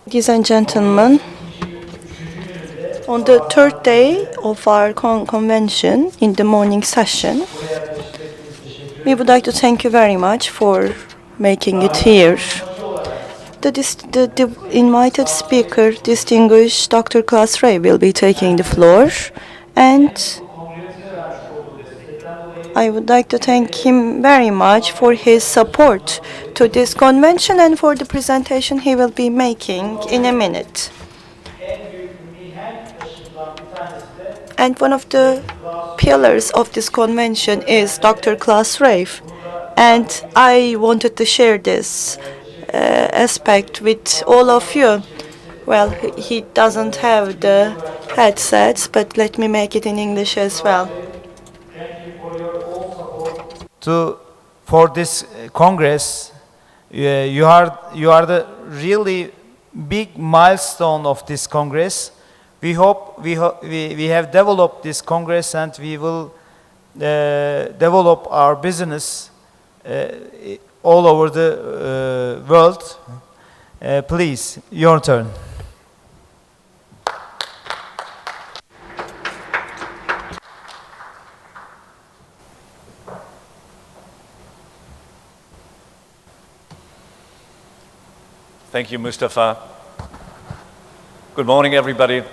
Ladies and gentlemen, on the third day of our convention, in the morning session, we would like to thank you very much for making it here. The invited speaker, distinguished Dr. Klaus Rave, will be taking the floor, and I would like to thank him very much for his support to this convention and for the presentation he will be making in a minute. And one of the pillars of this convention is Dr. Klaus Rave. And I wanted to share this aspect with all of you. Well, he doesn't have the headsets, but let me make it in English as well. For this Congress, you are the really big milestone of this Congress. We hope we have developed this Congress and we will develop our business all over the world. Please, your turn. Thank you, Mustafa. Good morning, everybody.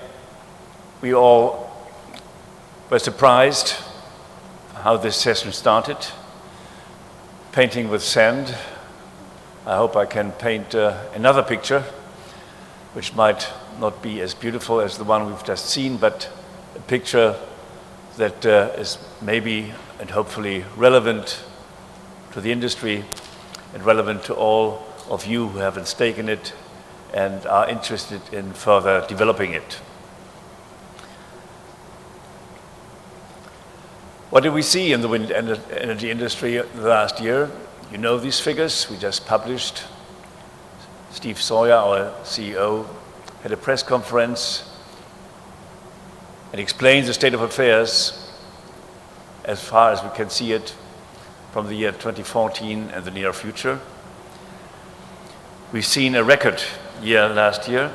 We all were surprised how this session started. Painting with sand. I hope I can paint another picture, which might not be as beautiful as the one we've just seen, but a picture that is maybe and hopefully relevant to the industry and relevant to all of you who have a stake in it and are interested in further developing it. What did we see in the wind energy industry last year? You know these figures we just published. Steve Sawyer, our CEO, had a press conference and explained the state of affairs as far as we can see it from the year 2014 and the near future. We've seen a record year last year.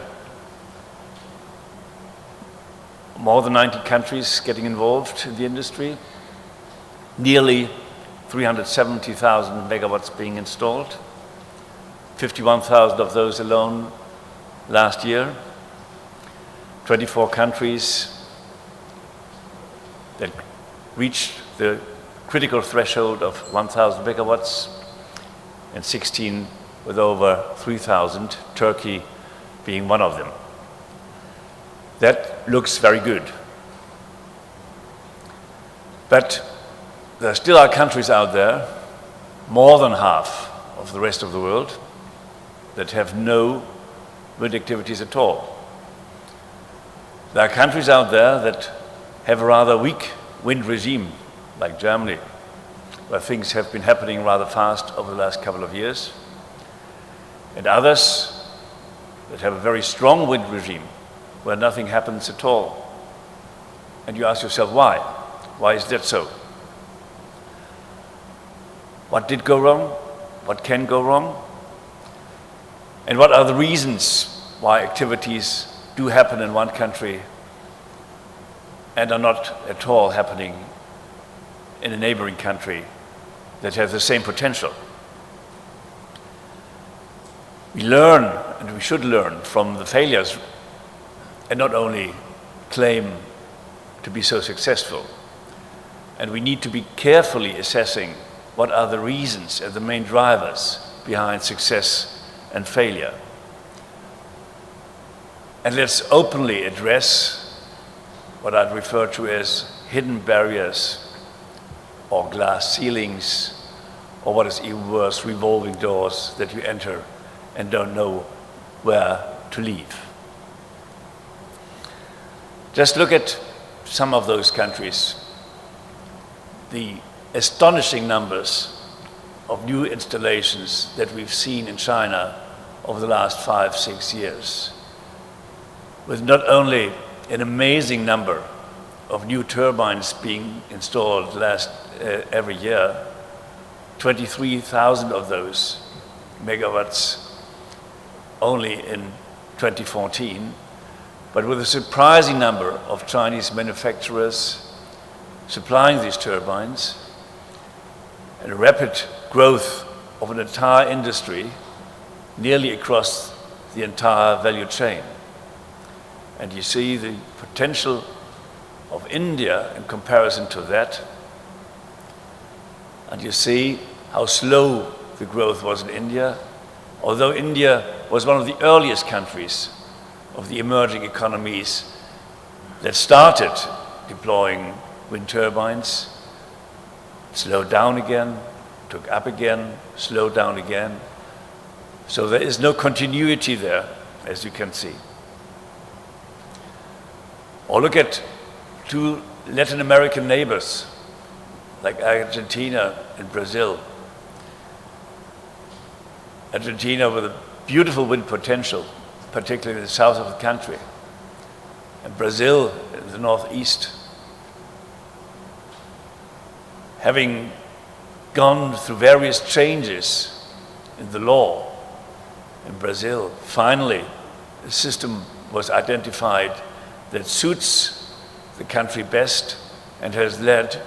More than 90 countries getting involved in the industry. Nearly 370,000 megawatts being installed. 51,000 of those alone last year. 24 countries that reached the critical threshold of 1,000 megawatts and 16 with over 3,000, Turkey being one of them. That looks very good. But there still are countries out there, more than half of the rest of the world, that have no wind activities at all. There are countries out there that have a rather weak wind regime, like Germany, where things have been happening rather fast over the last couple of years. And others that have a very strong wind regime where nothing happens at all. And you ask yourself, why? Why is that so? What did go wrong? What can go wrong? And what are the reasons why activities do happen in one country and are not at all happening in a neighboring country that has the same potential? We learn, and we should learn, from the failures and not only claim to be so successful. And we need to be carefully assessing what are the reasons and the main drivers behind success and failure. And let's openly address what I'd refer to as hidden barriers or glass ceilings, or what is even worse, revolving doors that you enter and don't know where to leave. Just look at some of those countries. The astonishing numbers of new installations that we've seen in China over the last 5-6 years, with not only an amazing number of new turbines being installed every year, 23,000 of those megawatts only in 2014, but with a surprising number of Chinese manufacturers supplying these turbines, and a rapid growth of an entire industry nearly across the entire value chain. And you see the potential of India in comparison to that, and you see how slow the growth was in India, although India was one of the earliest countries of the emerging economies that started deploying wind turbines, slowed down again, took up again, slowed down again. So there is no continuity there, as you can see. Or look at two Latin American neighbors, like Argentina and Brazil. Argentina with a beautiful wind potential, particularly in the south of the country, and Brazil in the northeast. Having gone through various changes in the law in Brazil, finally a system was identified that suits the country best and has led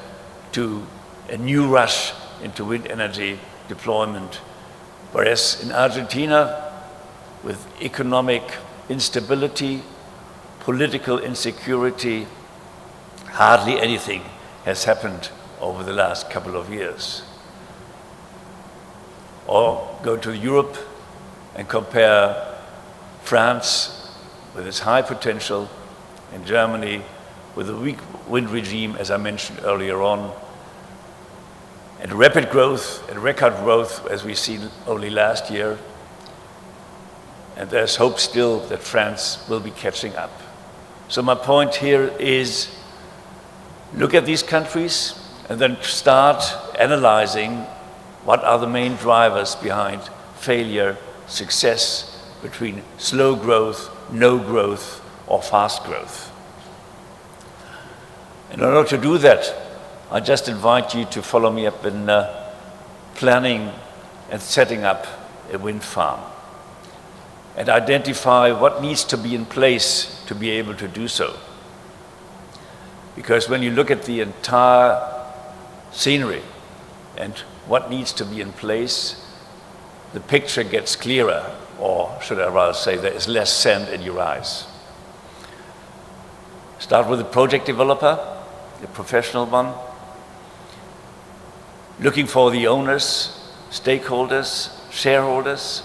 to a new rush into wind energy deployment. Whereas in Argentina, with economic instability, political insecurity, hardly anything has happened over the last couple of years. Or go to Europe and compare France with its high potential and Germany with a weak wind regime, as I mentioned earlier on, and rapid growth and record growth as we've seen only last year. And there's hope still that France will be catching up. So my point here is, look at these countries and then start analyzing what are the main drivers behind failure, success, between slow growth, no growth, or fast growth. In order to do that, I just invite you to follow me up in planning and setting up a wind farm and identify what needs to be in place to be able to do so. Because when you look at the entire scenery and what needs to be in place, the picture gets clearer, or should I rather say there is less sand in your eyes. Start with a project developer, a professional one, looking for the owners, stakeholders, shareholders,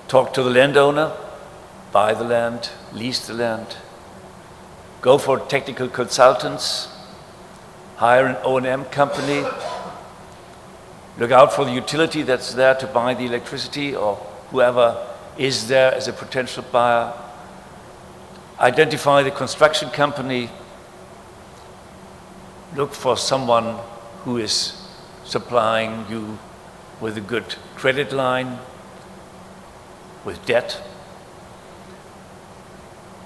talk to the landowner, buy the land, lease the land, go for technical consultants, hire an O&M company, look out for the utility that's there to buy the electricity or whoever is there as a potential buyer, identify the construction company, look for someone who is supplying you with a good credit line, with debt.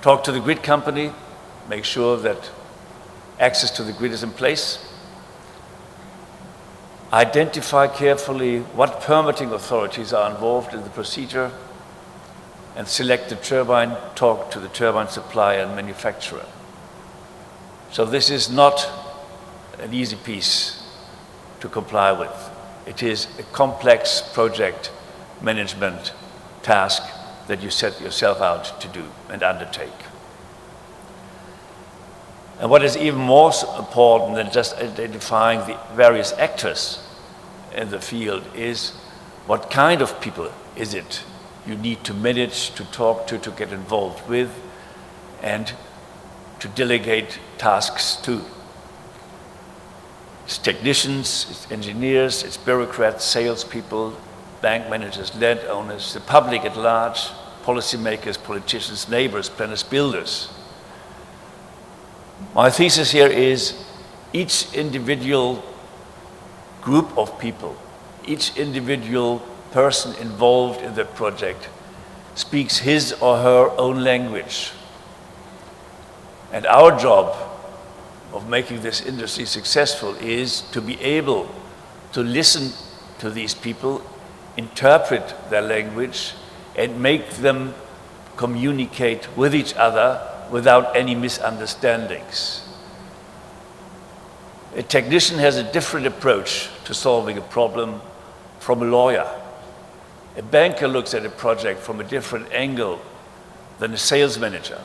Talk to the grid company, make sure that access to the grid is in place. Identify carefully what permitting authorities are involved in the procedure and select the turbine, talk to the turbine supplier and manufacturer. So this is not an easy piece to comply with. It is a complex project management task that you set yourself out to do and undertake. And what is even more important than just identifying the various actors in the field is what kind of people is it you need to manage, to talk to get involved with, and to delegate tasks to. It's technicians, it's engineers, it's bureaucrats, salespeople, bank managers, landowners, the public at large, policymakers, politicians, neighbors, planners, builders. My thesis here is each individual group of people, each individual person involved in the project speaks his or her own language. And our job of making this industry successful is to be able to listen to these people, interpret their language, and make them communicate with each other without any misunderstandings. A technician has a different approach to solving a problem from a lawyer. A banker looks at a project from a different angle than a sales manager,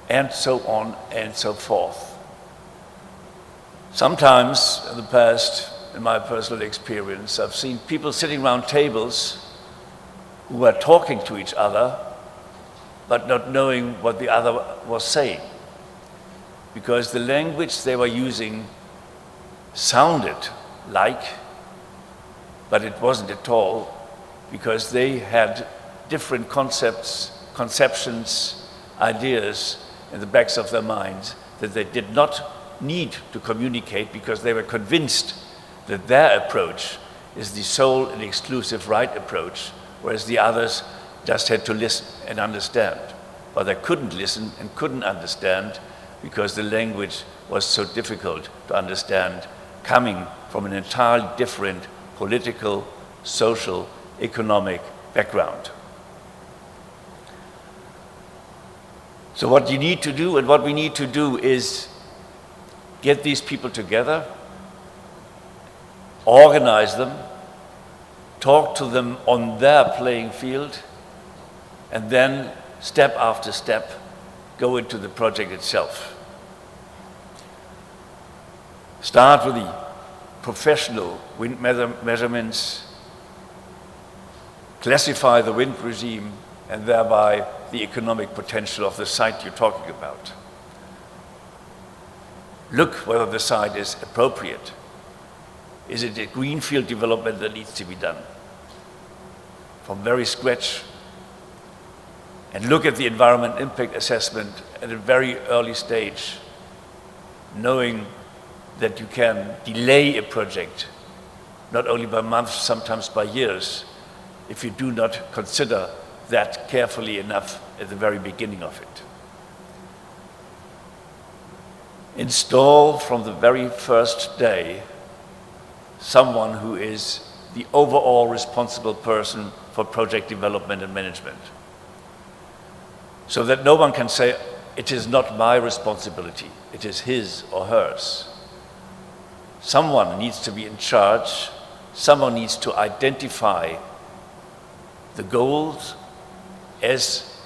and so on and so forth. Sometimes in the past, in my personal experience, I've seen people sitting around tables who were talking to each other but not knowing what the other was saying, because the language they were using sounded like, but it wasn't at all, because they had different conceptions, ideas in the backs of their minds that they did not need to communicate, because they were convinced that their approach is the sole and exclusive right approach, whereas the others just had to listen and understand. But they couldn't listen and couldn't understand because the language was so difficult to understand, coming from an entirely different political, social, economic background. So what you need to do and what we need to do is get these people together, organize them, talk to them on their playing field, and then step after step go into the project itself. Start with the professional wind measurements, classify the wind regime, and thereby the economic potential of the site you're talking about. Look whether the site is appropriate. Is it a greenfield development that needs to be done from very scratch? And look at the environment impact assessment at a very early stage, knowing that you can delay a project, not only by months, sometimes by years, if you do not consider that carefully enough at the very beginning of it. Install from the very first day someone who is the overall responsible person for project development and management, so that no one can say, it is not my responsibility, it is his or hers. Someone needs to be in charge, someone needs to identify the goals as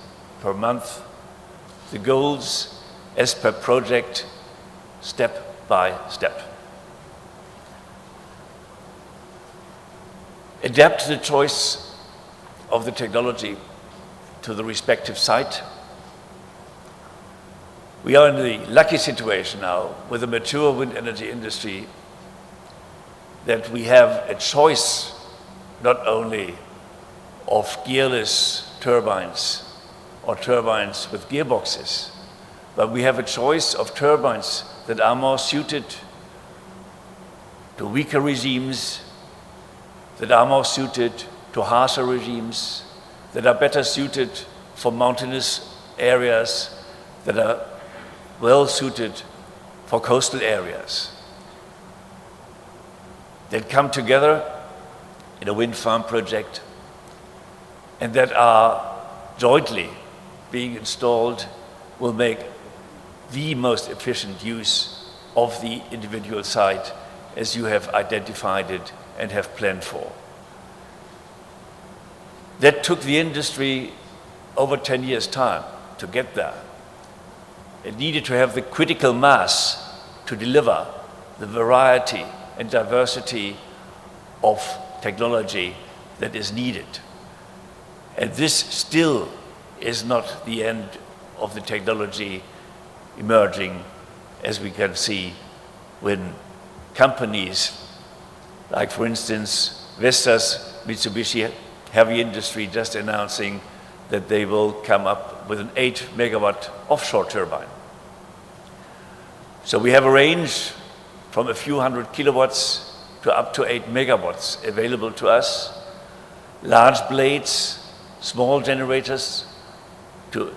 per month, the goals as per project, step by step. Adapt the choice of the technology to the respective site. We are in the lucky situation now with a mature wind energy industry that we have a choice not only of gearless turbines or turbines with gearboxes, but we have a choice of turbines that are more suited to weaker regimes, that are more suited to harsher regimes, that are better suited for mountainous areas, that are well suited for coastal areas, that come together in a wind farm project and that are jointly being installed will make the most efficient use of the individual site as you have identified it and have planned for. That took the industry over 10 years' time to get there. It needed to have the critical mass to deliver the variety and diversity of technology that is needed. And this still is not the end of the technology emerging, as we can see when companies like, for instance, Vestas, Mitsubishi Heavy Industry just announcing that they will come up with an 8 megawatt offshore turbine. So we have a range from a few hundred kilowatts to up to 8 megawatts available to us. Large blades, small generators to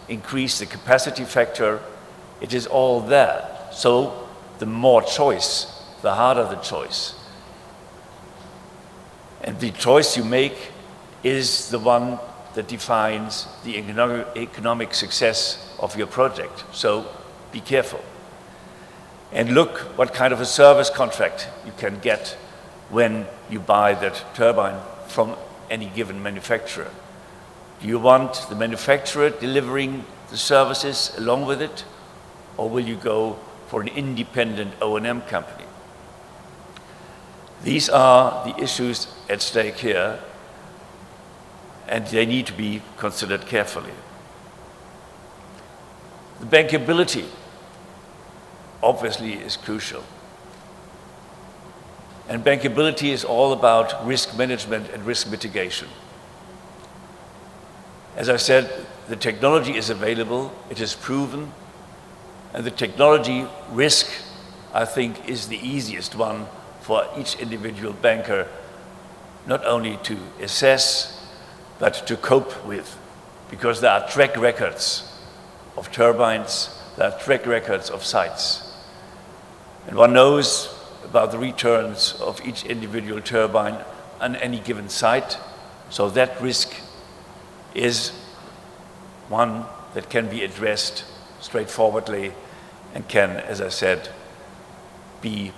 increase the capacity factor. It is all there. So the more choice, the harder the choice. And the choice you make is the one that defines the economic success of your project. So be careful. And look what kind of a service contract you can get when you buy that turbine from any given manufacturer. Do you want the manufacturer delivering the services along with it, or will you go for an independent O&M company? These are the issues at stake here, and they need to be considered carefully. The bankability obviously is crucial. And bankability is all about risk management and risk mitigation. As I said, the technology is available, it is proven, and the technology risk, I think, is the easiest one for each individual banker, not only to assess, but to cope with, because there are track records of turbines, there are track records of sites. And one knows about the returns of each individual turbine on any given site, so that risk is one that can be addressed straightforwardly and can, as I said, be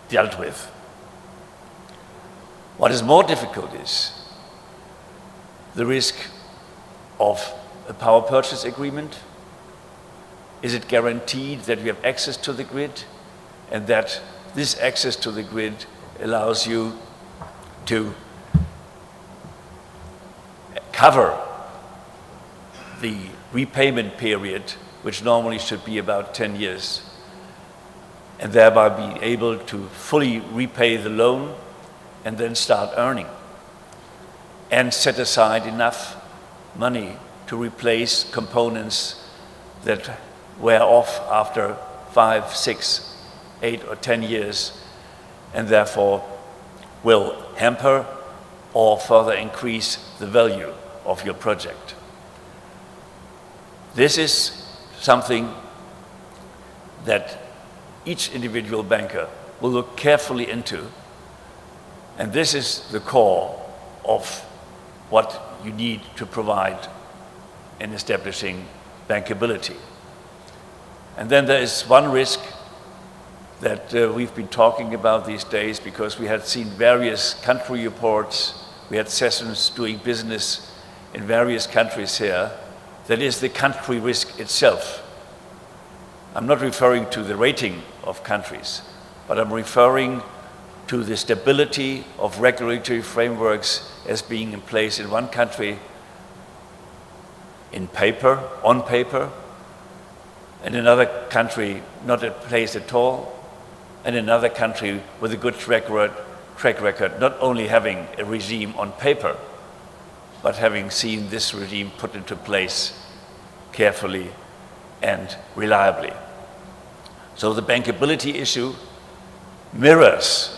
dealt with. What is more difficult is the risk of a power purchase agreement. Is it guaranteed that we have access to the grid, and that this access to the grid allows you to cover the repayment period, which normally should be about 10 years, and thereby be able to fully repay the loan and then start earning, and set aside enough money to replace components that wear off after 5, 6, 8 or 10 years, and therefore will hamper or further increase the value of your project. This is something that each individual banker will look carefully into, and this is the core of what you need to provide in establishing bankability. And then there is one risk that we've been talking about these days, because we had seen various country reports, we had sessions doing business in various countries here. That is the country risk itself. I'm not referring to the rating of countries, but I'm referring to the stability of regulatory frameworks as being in place in one country in paper, on paper, and another country not in place at all, and another country with a good track record, not only having a regime on paper, but having seen this regime put into place carefully and reliably. So the bankability issue mirrors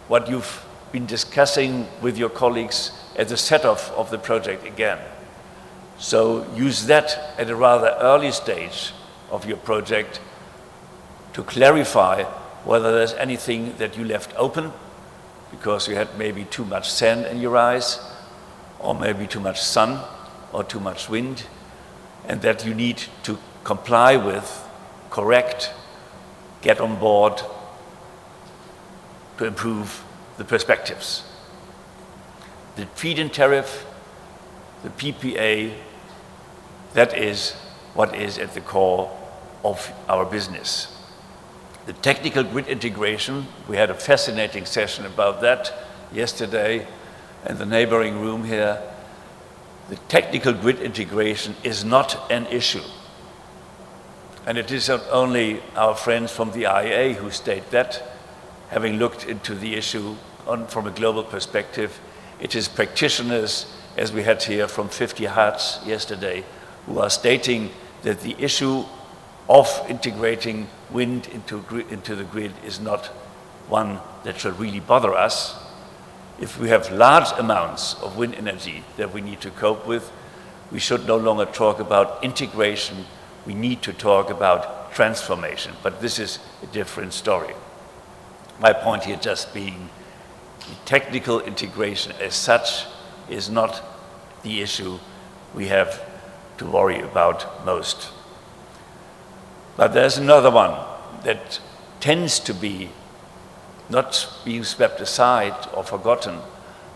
what you've been discussing with your colleagues at the set-off of the project again. So use that at a rather early stage of your project to clarify whether there's anything that you left open because you had maybe too much sand in your eyes, or maybe too much sun, or too much wind, and that you need to comply with, correct, get on board to improve the perspectives. The feed-in tariff, the PPA, that is what is at the core of our business. The technical grid integration, we had a fascinating session about that yesterday in the neighboring room here. The technical grid integration is not an issue. And it is not only our friends from the IEA who state that, having looked into the issue from a global perspective. It is practitioners, as we had here from 50 Hertz yesterday, who are stating that the issue of integrating wind into the grid is not one that should really bother us. If we have large amounts of wind energy that we need to cope with, we should no longer talk about integration, we need to talk about transformation. But this is a different story. My point here just being the technical integration as such is not the issue, we have to worry about most. But there's another one that tends to be not being swept aside or forgotten,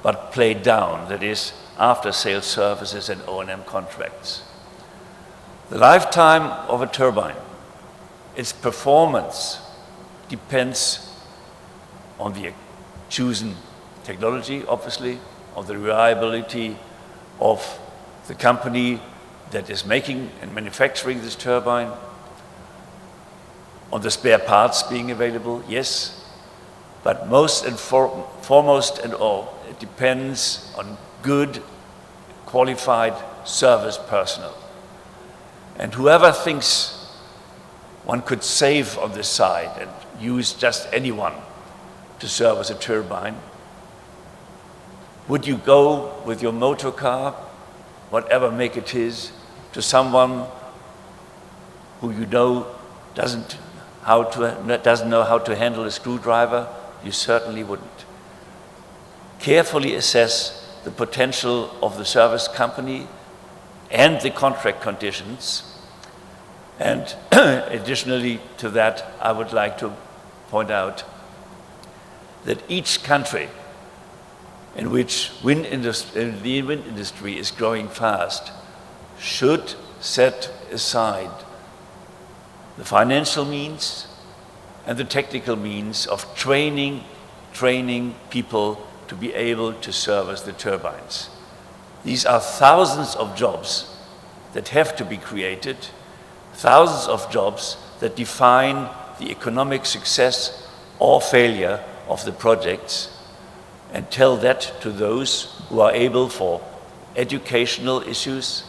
but played down, that is after-sales services and O&M contracts. The lifetime of a turbine, its performance depends on the chosen technology, obviously, on the reliability of the company that is making and manufacturing this turbine, on the spare parts being available, yes, but most and foremost and all, it depends on good, qualified service personnel. And whoever thinks one could save on this side and use just anyone to service a turbine, would you go with your motor car, whatever make it is, to someone who you know doesn't know how to handle a screwdriver? You certainly wouldn't. Carefully assess the potential of the service company and the contract conditions. And additionally to that, I would like to point out that each country in which the wind industry is growing fast should set aside the financial means and the technical means of training people to be able to service the turbines. These are thousands of jobs that have to be created, thousands of jobs that define the economic success or failure of the projects, and tell that to those who are able for educational issues,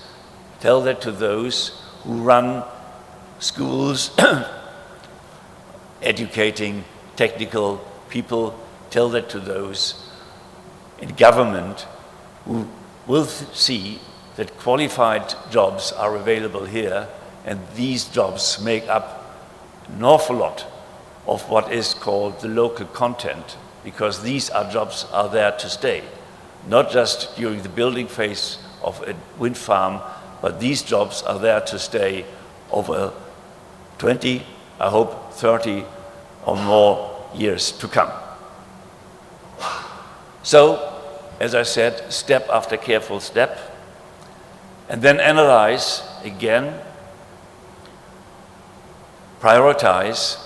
tell that to those who run schools, educating technical people, tell that to those in government who will see that qualified jobs are available here, and these jobs make up an awful lot of what is called the local content, because these jobs are there to stay, not just during the building phase of a wind farm, but these jobs are there to stay over 20, I hope 30 or more years to come. So, as I said, step after careful step, and then analyze again, prioritize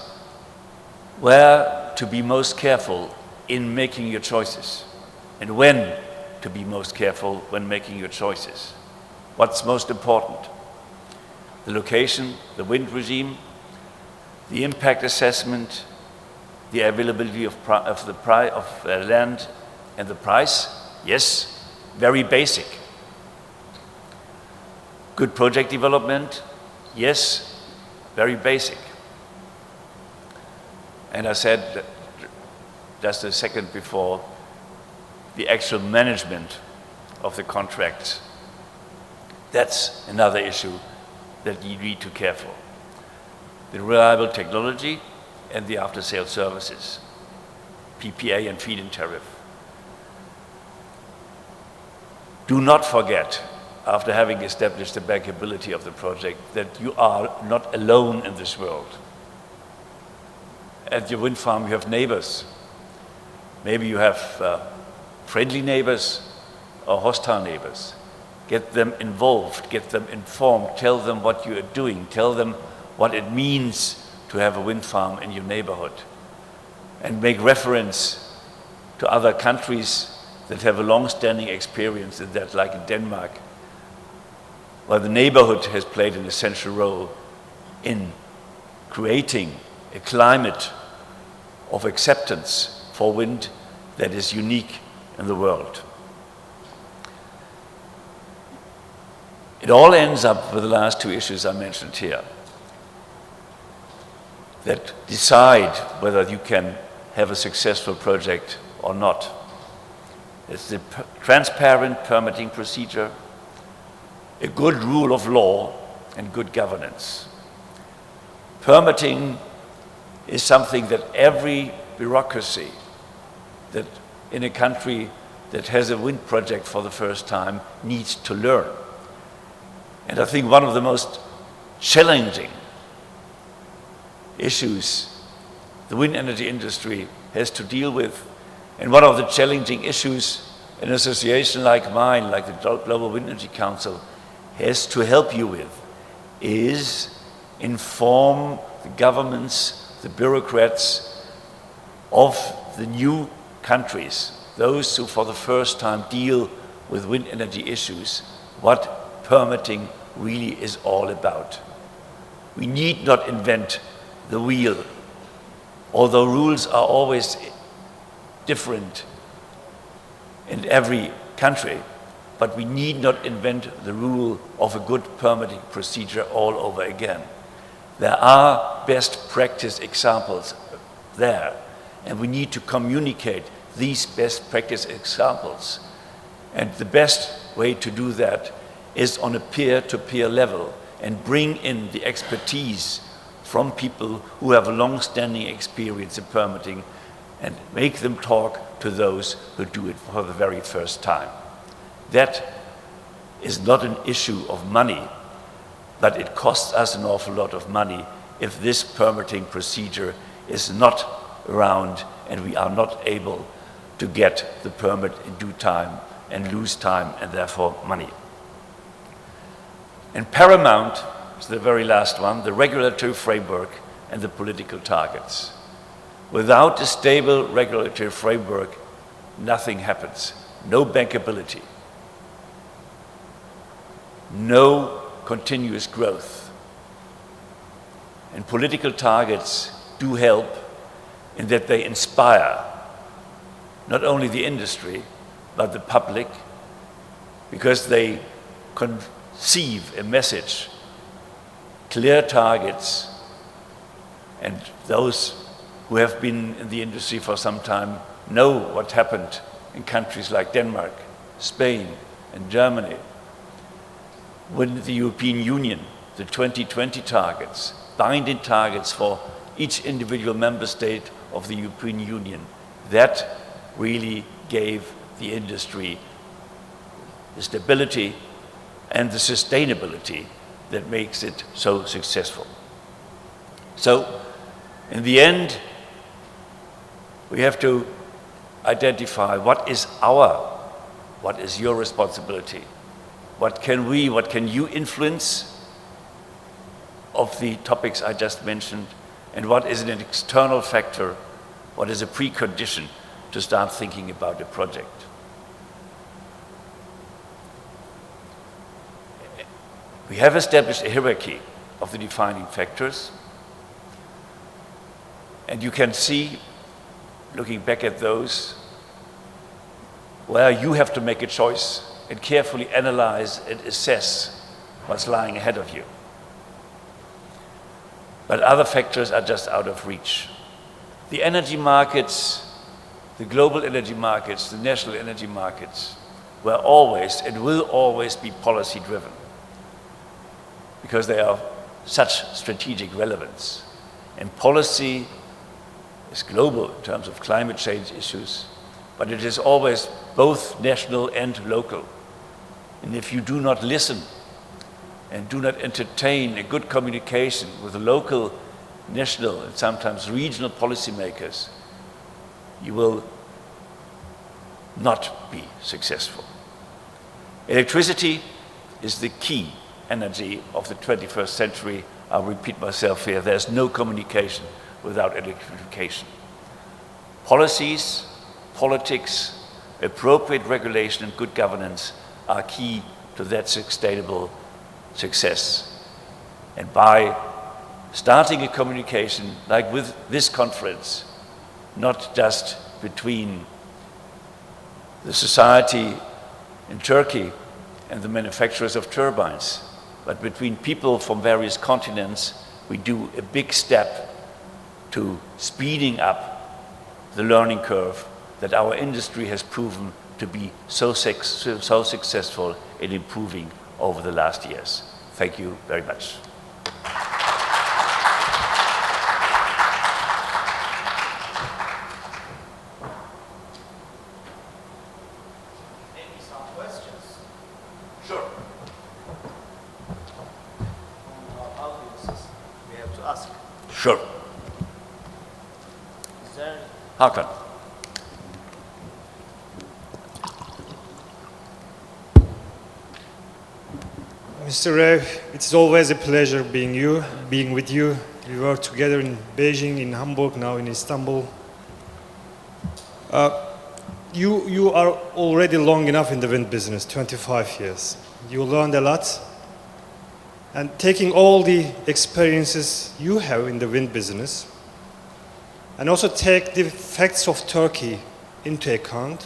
where to be most careful in making your choices, and when to be most careful when making your choices. What's most important? The location, the wind regime, the impact assessment, the availability of land, and the price? Yes, very basic. Good project development? Yes, very basic. And I said just a second before, the actual management of the contract. That's another issue that you need to care for. The reliable technology and the after-sales services, PPA and feed-in tariff. Do not forget, after having established the bankability of the project, that you are not alone in this world. At your wind farm, you have neighbors. Maybe you have friendly neighbors or hostile neighbors. Get them involved, get them informed, tell them what you are doing, tell them what it means to have a wind farm in your neighborhood, and make reference to other countries that have a long-standing experience in that, like in Denmark, where the neighborhood has played an essential role in creating a climate of acceptance for wind that is unique in the world. It all ends up with the last two issues I mentioned here that decide whether you can have a successful project or not. It's the transparent permitting procedure, a good rule of law, and good governance. Permitting is something that every bureaucracy that in a country that has a wind project for the first time needs to learn. And I think one of the most challenging issues the wind energy industry has to deal with, and one of the challenging issues an association like mine, like the Global Wind Energy Council, has to help you with, is inform the governments, the bureaucrats of the new countries, those who for the first time deal with wind energy issues, what permitting really is all about. We need not invent the wheel, although rules are always different in every country, but we need not invent the rule of a good permitting procedure all over again. There are best practice examples there, and we need to communicate these best practice examples. And the best way to do that is on a peer-to-peer level and bring in the expertise from people who have a long-standing experience in permitting and make them talk to those who do it for the very first time. That is not an issue of money, but it costs us an awful lot of money if this permitting procedure is not around and we are not able to get the permit in due time and lose time and therefore money. And paramount is the very last one, the regulatory framework and the political targets. Without a stable regulatory framework, nothing happens. No bankability, no continuous growth. And political targets do help in that they inspire not only the industry, but the public, because they conceive a message, clear targets, and those who have been in the industry for some time know what happened in countries like Denmark, Spain, and Germany. When the European Union, the 2020 targets, binding targets for each individual member state of the European Union, that really gave the industry the stability and the sustainability that makes it so successful. So, in the end, we have to identify what is your responsibility? What can you influence of the topics I just mentioned? And what is an external factor? What is a precondition to start thinking about a project? We have established a hierarchy of the defining factors. And you can see, looking back at those, where you have to make a choice and carefully analyze and assess what's lying ahead of you. But other factors are just out of reach. The energy markets, the global energy markets, the national energy markets were always and will always be policy driven because they are such strategic relevance. And policy is global in terms of climate change issues, but it is always both national and local. And if you do not listen and do not entertain a good communication with the local, national, and sometimes regional policymakers, you will not be successful. Electricity is the key energy of the 21st century. I'll repeat myself here. There's no communication without electrification. Policies, politics, appropriate regulation, and good governance are key to that sustainable success. And by starting a communication like with this conference, not just between the society in Turkey and the manufacturers of turbines, but between people from various continents, we do a big step to speeding up the learning curve that our industry has proven to be so successful in improving over the last years. Thank you very much. Maybe some questions. Sure. Sure. Hakan. Mr. Rave, it's always a pleasure being with you. We were together in Beijing, in Hamburg, now in Istanbul. You are already long enough in the wind business, 25 years. You learned a lot. And taking all the experiences you have in the wind business, and also take the facts of Turkey into account.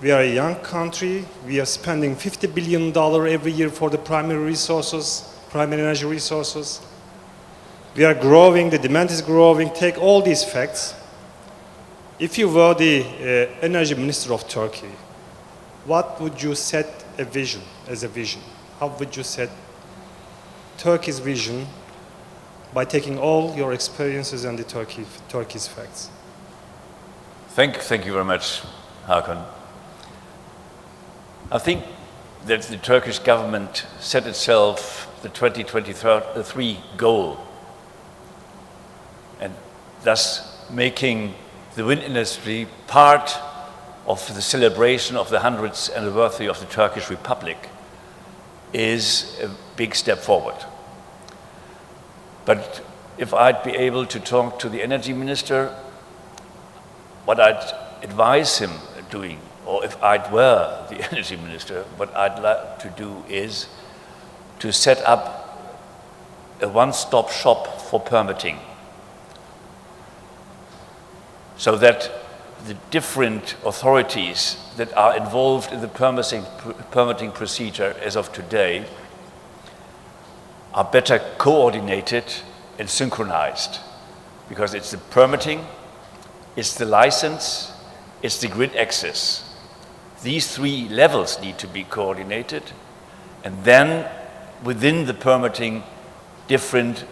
We are a young country. We are spending $50 billion every year for the primary resources, primary energy resources. We are growing, the demand is growing. Take all these facts. If you were the energy minister of Turkey, what would you set a vision as a vision? How would you set Turkey's vision by taking all your experiences and the Turkey's facts? Thank you very much, Hakan. I think that the Turkish government set itself the 2023 goal, and thus making the wind industry part of the celebration of the 100th anniversary of the Turkish Republic is a big step forward. But if I'd be able to talk to the energy minister, what I'd advise him doing, or if I were the energy minister, what I'd like to do is to set up a one-stop shop for permitting, so that the different authorities that are involved in the permitting procedure as of today are better coordinated and synchronized, because it's the permitting, it's the license, it's the grid access. These three levels need to be coordinated, and then within the permitting, different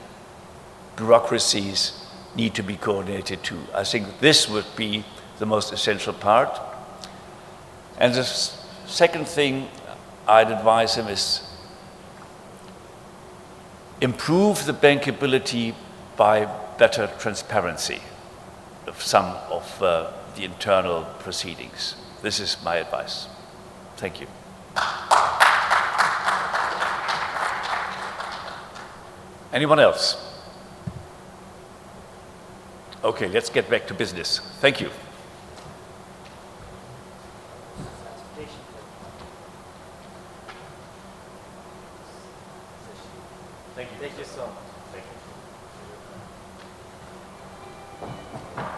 bureaucracies need to be coordinated too. I think this would be the most essential part. And the second thing I'd advise him is improve the bankability by better transparency of some of the internal proceedings. This is my advice. Thank you. Anyone else? Okay, let's get back to business. Thank you. Thank you. Thank you so much. Thank you.